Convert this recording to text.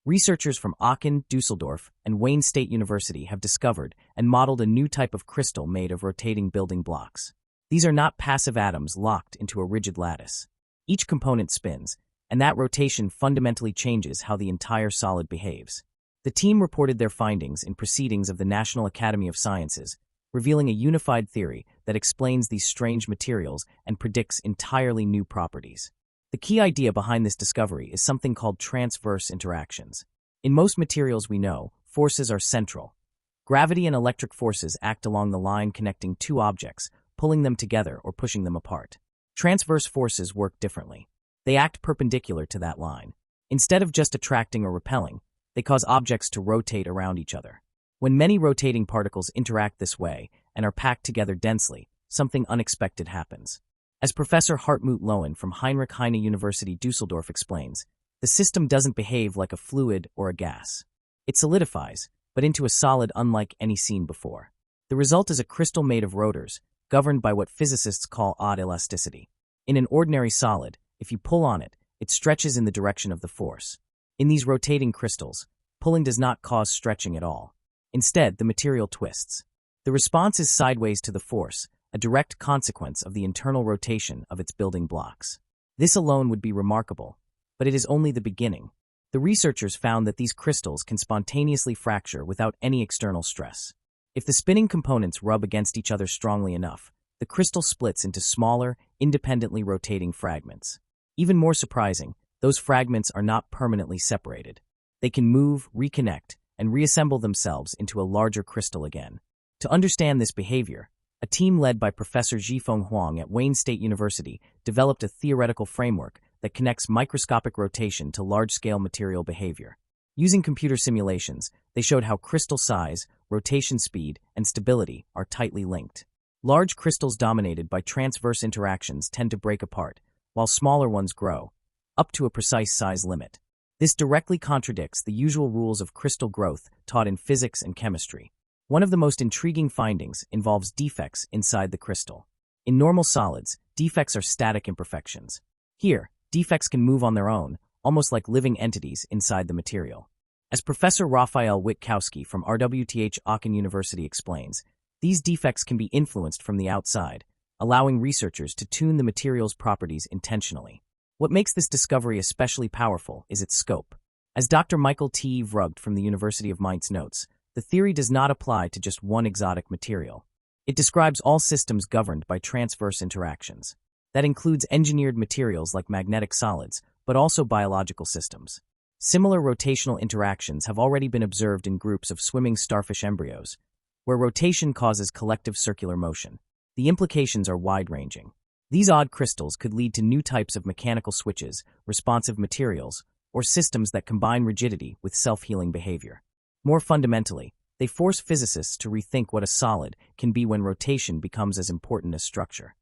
Researchers from Aachen, Düsseldorf, and Wayne State University have discovered and modeled a new type of crystal made of rotating building blocks. These are not passive atoms locked into a rigid lattice. Each component spins, and that rotation fundamentally changes how the entire solid behaves. The team reported their findings in Proceedings of the National Academy of Sciences, revealing a unified theory that explains these strange materials and predicts entirely new properties. The key idea behind this discovery is something called transverse interactions. In most materials we know, forces are central. Gravity and electric forces act along the line connecting two objects, pulling them together or pushing them apart. Transverse forces work differently. They act perpendicular to that line. Instead of just attracting or repelling, they cause objects to rotate around each other. When many rotating particles interact this way and are packed together densely, something unexpected happens. As Professor Hartmut Lohen from Heinrich Heine University Düsseldorf explains, the system doesn't behave like a fluid or a gas. It solidifies, but into a solid unlike any seen before. The result is a crystal made of rotors, governed by what physicists call odd elasticity. In an ordinary solid, if you pull on it, it stretches in the direction of the force. In these rotating crystals, pulling does not cause stretching at all. Instead, the material twists. The response is sideways to the force, a direct consequence of the internal rotation of its building blocks. This alone would be remarkable, but it is only the beginning. The researchers found that these crystals can spontaneously fracture without any external stress. If the spinning components rub against each other strongly enough, the crystal splits into smaller, independently rotating fragments. Even more surprising, those fragments are not permanently separated. They can move, reconnect, and reassemble themselves into a larger crystal again. To understand this behavior, a team led by Professor Zhifeng Huang at Wayne State University developed a theoretical framework that connects microscopic rotation to large-scale material behavior. Using computer simulations, they showed how crystal size, rotation speed, and stability are tightly linked. Large crystals dominated by transverse interactions tend to break apart, while smaller ones grow, up to a precise size limit. This directly contradicts the usual rules of crystal growth taught in physics and chemistry. One of the most intriguing findings involves defects inside the crystal. In normal solids, defects are static imperfections. Here, defects can move on their own, almost like living entities inside the material. As Professor Raphael Witkowski from RWTH Aachen University explains, these defects can be influenced from the outside, allowing researchers to tune the material's properties intentionally. What makes this discovery especially powerful is its scope. As Dr. Michael T. Vrugt from the University of Mainz notes, the theory does not apply to just one exotic material. It describes all systems governed by transverse interactions. That includes engineered materials like magnetic solids, but also biological systems. Similar rotational interactions have already been observed in groups of swimming starfish embryos, where rotation causes collective circular motion. The implications are wide-ranging. These odd crystals could lead to new types of mechanical switches, responsive materials, or systems that combine rigidity with self-healing behavior. More fundamentally, they force physicists to rethink what a solid can be when rotation becomes as important as structure.